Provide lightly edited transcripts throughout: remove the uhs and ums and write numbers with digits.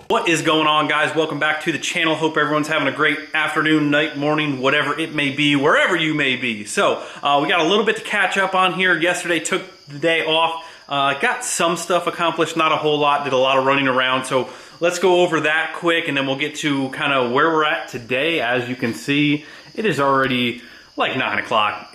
What is going on, guys? Welcome back to the channel. Hope everyone's having a great afternoon, night, morning, whatever it may be, wherever you may be. So we got a little bit to catch up on here. Yesterday took the day off. Got some stuff accomplished, not a whole lot. Did a lot of running around. So let's go over that quick and then we'll get to kind of where we're at today. As you can see, it is already like 9 o'clock.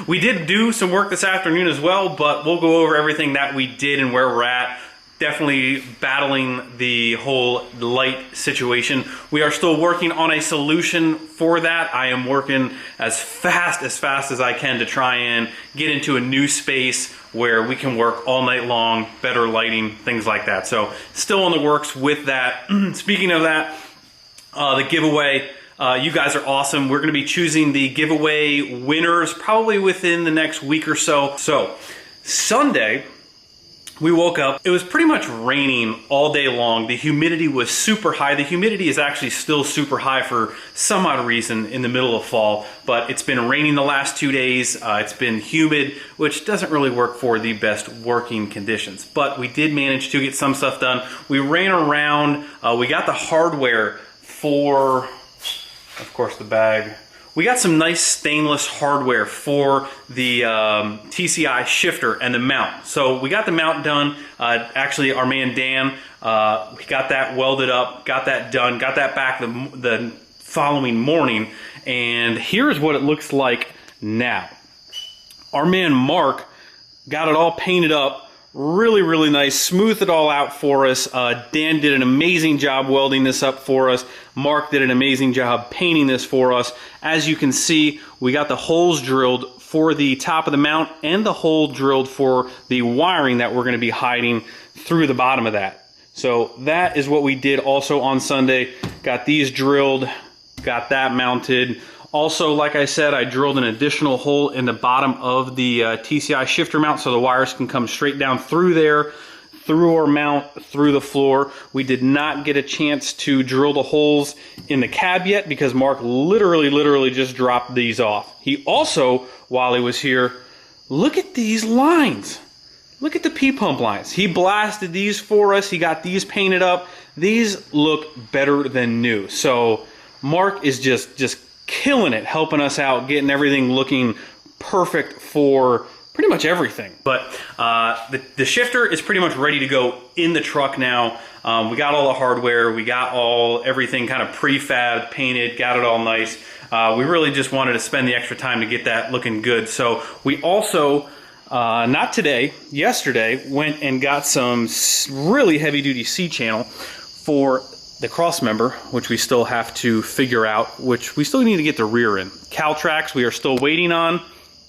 We did do some work this afternoon as well, but we'll go over everything that we did and where we're at. Definitely battling the whole light situation. We are still working on a solution for that. I am working as fast as I can to try and get into a new space where we can work all night long, better lighting, things like that. So still in the works with that. Speaking of that, the giveaway, you guys are awesome. We're gonna be choosing the giveaway winners probably within the next week or so. So Sunday, we woke up, it was pretty much raining all day long. The humidity was super high. The humidity is actually still super high for some odd reason in the middle of fall, but it's been raining the last 2 days. It's been humid, which doesn't really work for the best working conditions, but we did manage to get some stuff done. We ran around, we got the hardware for, of course, the bag. We got some nice stainless hardware for the TCI shifter and the mount. So we got the mount done. Actually, our man Dan, we got that welded up, got that done, got that back the following morning. And here's what it looks like now. Our man Mark got it all painted up. Really nice, smoothed it all out for us. Dan did an amazing job welding this up for us. Mark did an amazing job painting this for us. As you can see, we got the holes drilled for the top of the mount and the hole drilled for the wiring that we're going to be hiding through the bottom of that. So that is what we did also on Sunday. Got these drilled, got that mounted. Also, like I said, I drilled an additional hole in the bottom of the TCI shifter mount so the wires can come straight down through there, through our mount, through the floor. We did not get a chance to drill the holes in the cab yet because Mark literally just dropped these off. He also, while he was here, look at these lines. Look at the P-pump lines. He blasted these for us. He got these painted up. These look better than new. So Mark is just killing it, helping us out, getting everything looking perfect for pretty much everything. But the shifter is pretty much ready to go in the truck now. We got all the hardware, we got everything kind of prefabbed, painted, got it all nice. We really just wanted to spend the extra time to get that looking good. So we also, not today, yesterday, went and got some really heavy duty C-channel for the cross member, which we still have to figure out, which we still need to get the rear in. Cowl tracks we are still waiting on.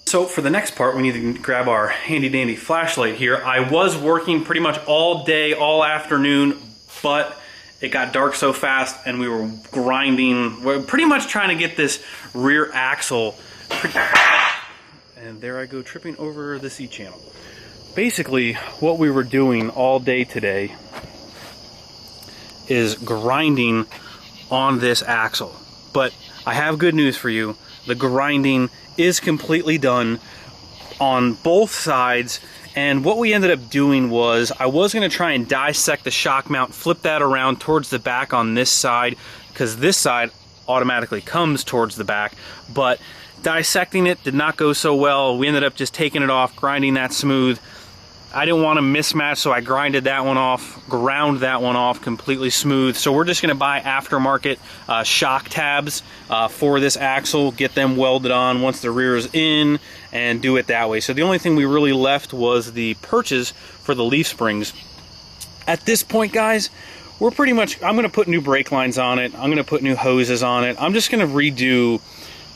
So for the next part, we need to grab our handy dandy flashlight here. I was working pretty much all day, all afternoon, but it got dark so fast and we were grinding. We're pretty much trying to get this rear axle. And there I go tripping over the C-channel. Basically, what we were doing all day today is grinding on this axle. But I have good news for you. The grinding is completely done on both sides. And what we ended up doing was, I was going to try and dissect the shock mount, flip that around towards the back on this side, because this side automatically comes towards the back. But dissecting it did not go so well. We ended up just taking it off, grinding that smooth. I didn't want to mismatch, so I grinded that one off, ground that one off completely smooth. So we're just going to buy aftermarket shock tabs for this axle, get them welded on once the rear is in, and do it that way. So the only thing we really left was the perches for the leaf springs. At this point, guys, we're pretty much, I'm going to put new brake lines on it. I'm going to put new hoses on it. I'm just going to redo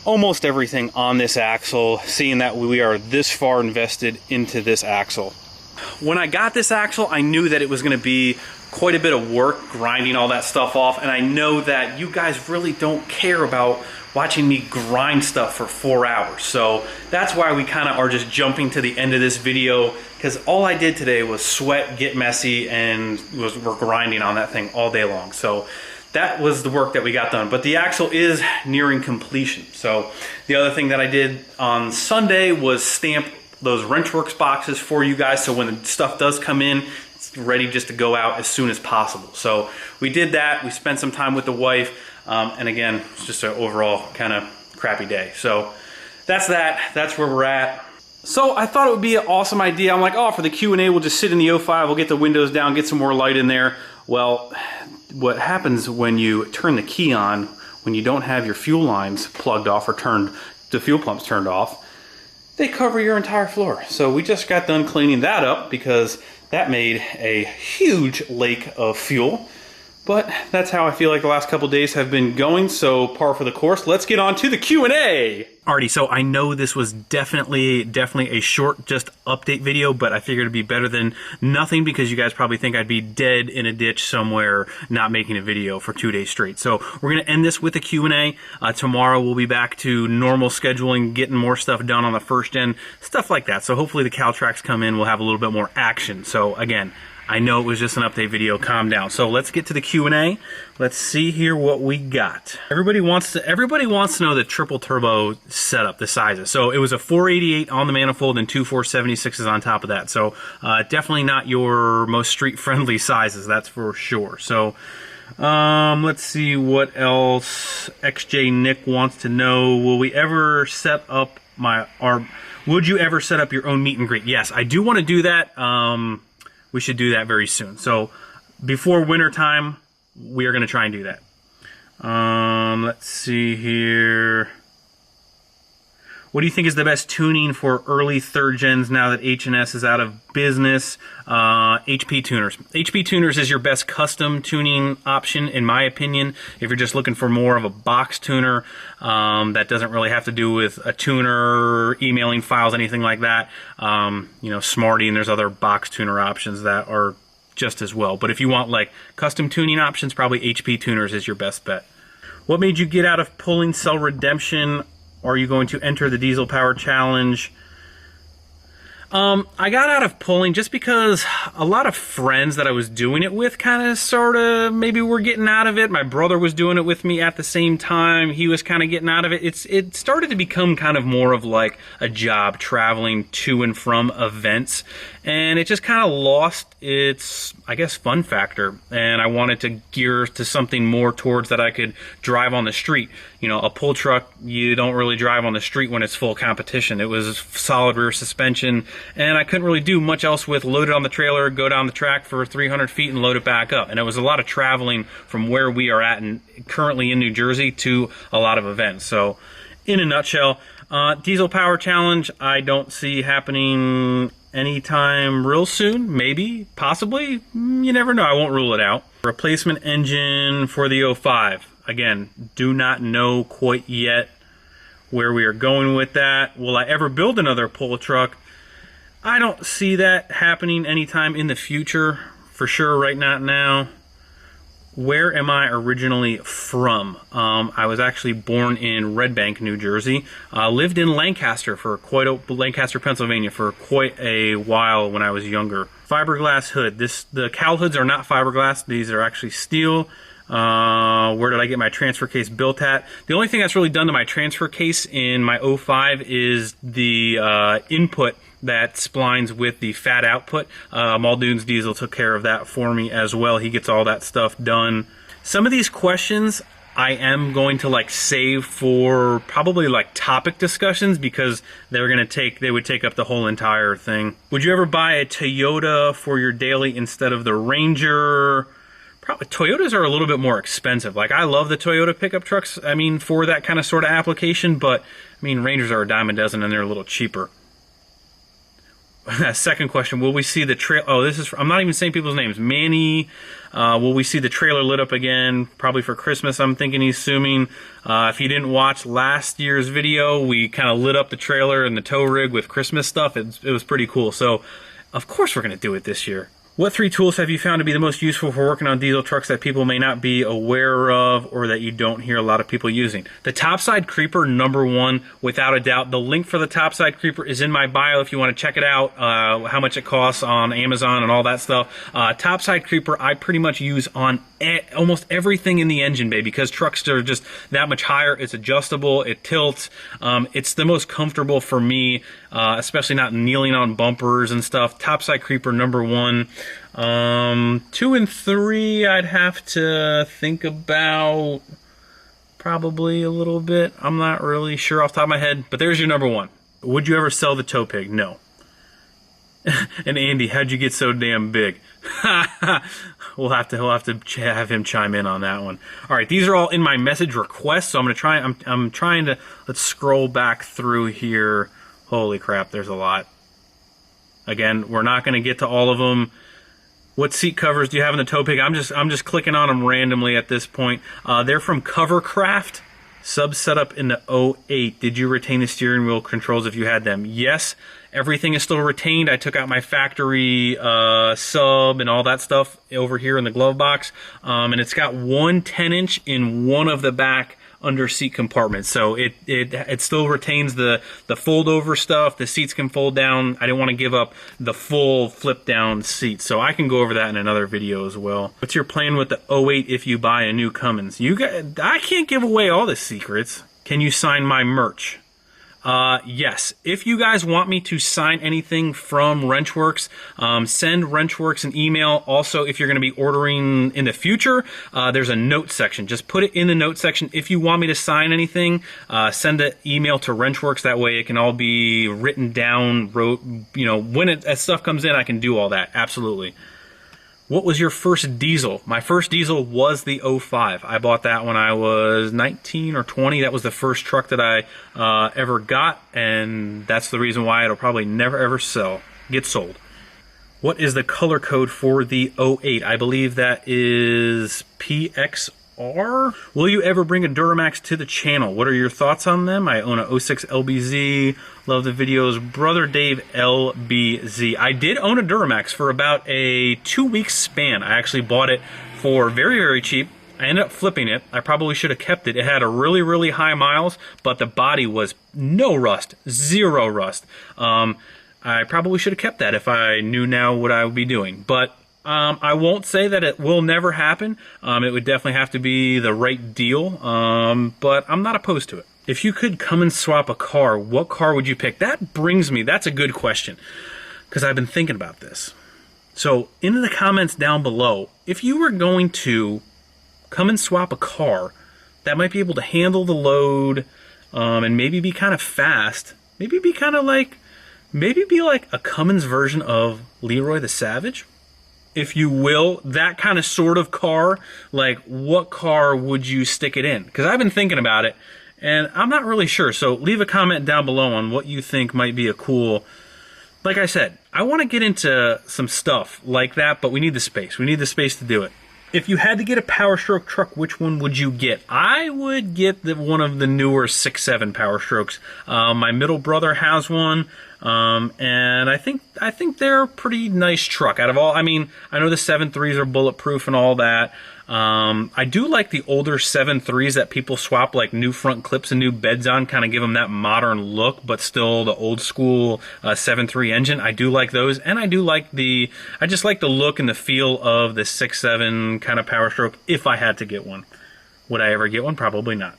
almost everything on this axle, seeing that we are this far invested into this axle. When I got this axle, I knew that it was going to be quite a bit of work grinding all that stuff off, and I know that you guys really don't care about watching me grind stuff for 4 hours. So that's why we kind of are just jumping to the end of this video, because all I did today was sweat, get messy, and we're grinding on that thing all day long. So that was the work that we got done. But the axle is nearing completion. So the other thing that I did on Sunday was stamp those Wrenchworks boxes for you guys, so when the stuff does come in, it's ready just to go out as soon as possible. So we did that. We spent some time with the wife, and again, it's just an overall kind of crappy day. So that's that. That's where we're at. So I thought it would be an awesome idea. I'm like, oh, for the Q&A, we'll just sit in the 05, we'll get the windows down, get some more light in there. Well, what happens when you turn the key on, when you don't have your fuel lines plugged off or the fuel pumps turned off, they cover your entire floor. So we just got done cleaning that up because that made a huge lake of fuel. But that's how I feel like the last couple days have been going, so par for the course. Let's get on to the Q&A. Alrighty, so I know this was definitely a short just update video, but I figured it'd be better than nothing because you guys probably think I'd be dead in a ditch somewhere not making a video for 2 days straight. So we're gonna end this with a Q&A. Tomorrow we'll be back to normal scheduling, getting more stuff done on the first gen, stuff like that. So hopefully the Caltracs come in, we'll have a little bit more action. So again, I know it was just an update video, calm down. So let's get to the Q&A. Let's see here what we got. Everybody wants to know the triple turbo setup, the sizes. So it was a 488 on the manifold and two 476s on top of that. So definitely not your most street friendly sizes, that's for sure. So let's see what else. XJ Nick wants to know, will we ever set up would you ever set up your own meet and greet? Yes, I do want to do that. We should do that very soon. So before winter time, we are going to try and do that. Let's see here. What do you think is the best tuning for early third gens now that H&S is out of business? HP tuners. HP tuners is your best custom tuning option, in my opinion. If you're just looking for more of a box tuner that doesn't really have to do with a tuner, emailing files, anything like that. You know, Smarty, and there's other box tuner options that are just as well. But if you want like custom tuning options, probably HP tuners is your best bet. What made you get out of pulling cell redemption? Are you going to enter the diesel power challenge? I got out of pulling just because a lot of friends that I was doing it with kind of sort of maybe were getting out of it. My brother was doing it with me at the same time. He was kind of getting out of it. It started to become kind of more of like a job, traveling to and from events. And it just kind of lost its, I guess, fun factor. And I wanted to gear to something more towards that I could drive on the street. You know, a pull truck, you don't really drive on the street when it's full competition. It was solid rear suspension, and I couldn't really do much else with load it on the trailer, go down the track for 300 feet and load it back up. And it was a lot of traveling from where we are at and currently in New Jersey to a lot of events. So in a nutshell, diesel power challenge, I don't see happening anytime real soon. Maybe, possibly, you never know. I won't rule it out. Replacement engine for the 05. Again, do not know quite yet where we are going with that. Will I ever build another pull truck? I don't see that happening anytime in the future, for sure right now. Where am I originally from? I was actually born in Red Bank, New Jersey. Lived in Lancaster, Pennsylvania for quite a while when I was younger. Fiberglass hood. The cowl hoods are not fiberglass. These are actually steel. Where did I get my transfer case built at? The only thing that's really done to my transfer case in my 05 is the input that splines with the fat output. Muldoon's Diesel took care of that for me as well. He gets all that stuff done. Some of these questions I am going to like save for probably like topic discussions because they would take up the whole entire thing. Would you ever buy a Toyota for your daily instead of the Ranger? Probably. Toyotas are a little bit more expensive. Like, I love the Toyota pickup trucks, I mean, for that kind of sort of application, but I mean, Rangers are a dime a dozen and they're a little cheaper. Second question, will we see the trailer? Oh, this is, I'm not even saying people's names. Manny, will we see the trailer lit up again? Probably for Christmas, I'm thinking, he's assuming. If you didn't watch last year's video, we kind of lit up the trailer and the tow rig with Christmas stuff. It was pretty cool. So, of course we're going to do it this year. What 3 tools have you found to be the most useful for working on diesel trucks that people may not be aware of or that you don't hear a lot of people using? The topside creeper, #1, without a doubt. The link for the topside creeper is in my bio if you want to check it out, how much it costs on Amazon and all that stuff. Topside creeper I pretty much use on almost everything in the engine bay because trucks are just that much higher. It's adjustable, it tilts. It's the most comfortable for me, especially not kneeling on bumpers and stuff. Topside creeper #1. 2 and 3 I'd have to think about probably a little bit. I'm not really sure off the top of my head, but there's your #1. Would you ever sell the tow pig? No. And Andy, how'd you get so damn big? He'll have to have him chime in on that one. All right, these are all in my message requests, so I'm trying to, let's scroll back through here. Holy crap, there's a lot. Again, we're not going to get to all of them. What seat covers do you have in the tow pig? I'm just clicking on them randomly at this point. They're from Covercraft. Sub setup in the 08. Did you retain the steering wheel controls if you had them? Yes, everything is still retained. I took out my factory sub and all that stuff over here in the glove box. And it's got one 10-inch in one of the back under seat compartments. So it still retains the fold over stuff. The seats can fold down. I didn't want to give up the full flip down seat. So I can go over that in another video as well. What's your plan with the 08 if you buy a new Cummins? I can't give away all the secrets. Can you sign my merch? Yes. If you guys want me to sign anything from Wrenchworks, send Wrenchworks an email. Also, if you're going to be ordering in the future, there's a note section. Just put it in the note section. If you want me to sign anything, send an email to Wrenchworks. That way it can all be written down, when as stuff comes in, I can do all that. Absolutely. What was your first diesel? My first diesel was the 05. I bought that when I was 19 or 20. That was the first truck that I ever got, and that's the reason why it'll probably never ever get sold. What is the color code for the 08? I believe that is PXR. Will you ever bring a Duramax to the channel? What are your thoughts on them? I own a 06 LBZ. Love the videos. Brother Dave LBZ. I did own a Duramax for about a 2-week span. I actually bought it for very, very cheap. I ended up flipping it. I probably should have kept it. It had a really, really high miles, but the body was no rust, 0 rust. I probably should have kept that if I knew now what I would be doing. But I won't say that it will never happen. It would definitely have to be the right deal, but I'm not opposed to it. If you could come and swap a car, what car would you pick? That brings me, that's a good question, because I've been thinking about this. So in the comments down below, if you were going to come and swap a car that might be able to handle the load, and maybe be kind of fast, maybe be like a Cummins version of Leroy the Savage, if you will, that kind of sort of car, like what car would you stick it in? Because I've been thinking about it, and I'm not really sure. So leave a comment down below on what you think might be a cool... Like I said, I want to get into some stuff like that, but we need the space. We need the space to do it. If you had to get a Power Stroke truck, which one would you get? I would get one of the newer 6.7 Power Strokes. My middle brother has one, and I think they're a pretty nice truck. Out of all, I mean, I know the 7.3s are bulletproof and all that. I do like the older 7.3s that people swap like new front clips and new beds on, kind of give them that modern look, but still the old school 7.3 engine. I do like those, and I just like the look and the feel of the 6.7 kind of Power Stroke if I had to get one. Would I ever get one? Probably not.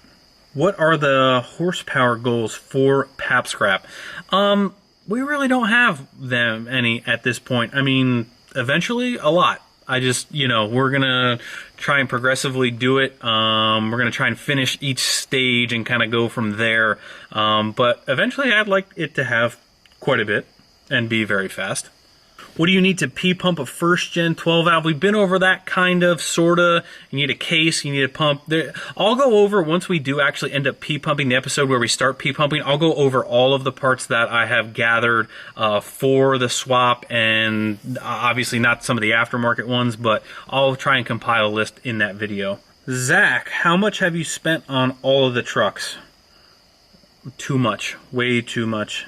What are the horsepower goals for Pap Scrap? We really don't have any at this point. I mean, eventually a lot. I just, we're going to try and progressively do it. We're going to try and finish each stage and kind of go from there. But eventually I'd like it to have quite a bit and be very fast. What do you need to P-pump a first-gen 12-valve? We've been over that kind of, sort of. You need a case, you need a pump. I'll go over, once we do actually end up P-pumping, the episode where we start P-pumping, I'll go over all of the parts that I have gathered for the swap, and obviously not some of the aftermarket ones, but I'll try and compile a list in that video. Zach, how much have you spent on all of the trucks? Too much. Way too much.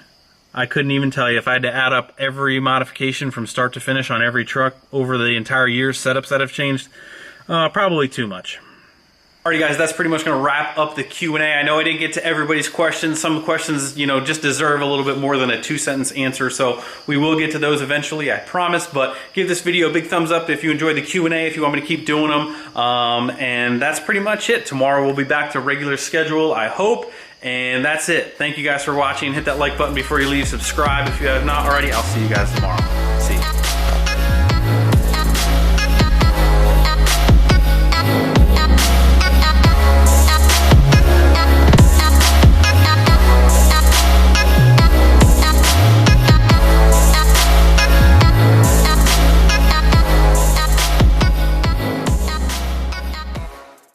I couldn't even tell you. If I had to add up every modification from start to finish on every truck over the entire year's setups that have changed, probably too much. Alrighty guys, that's pretty much going to wrap up the Q&A. I know I didn't get to everybody's questions. Some questions, you know, just deserve a little bit more than a 2-sentence answer, so we will get to those eventually, I promise. But give this video a big thumbs up if you enjoyed the Q&A, if you want me to keep doing them. And that's pretty much it. Tomorrow we'll be back to regular schedule, I hope. And that's it. Thank you guys for watching. Hit that like button before you leave. Subscribe if you have not already. I'll see you guys tomorrow.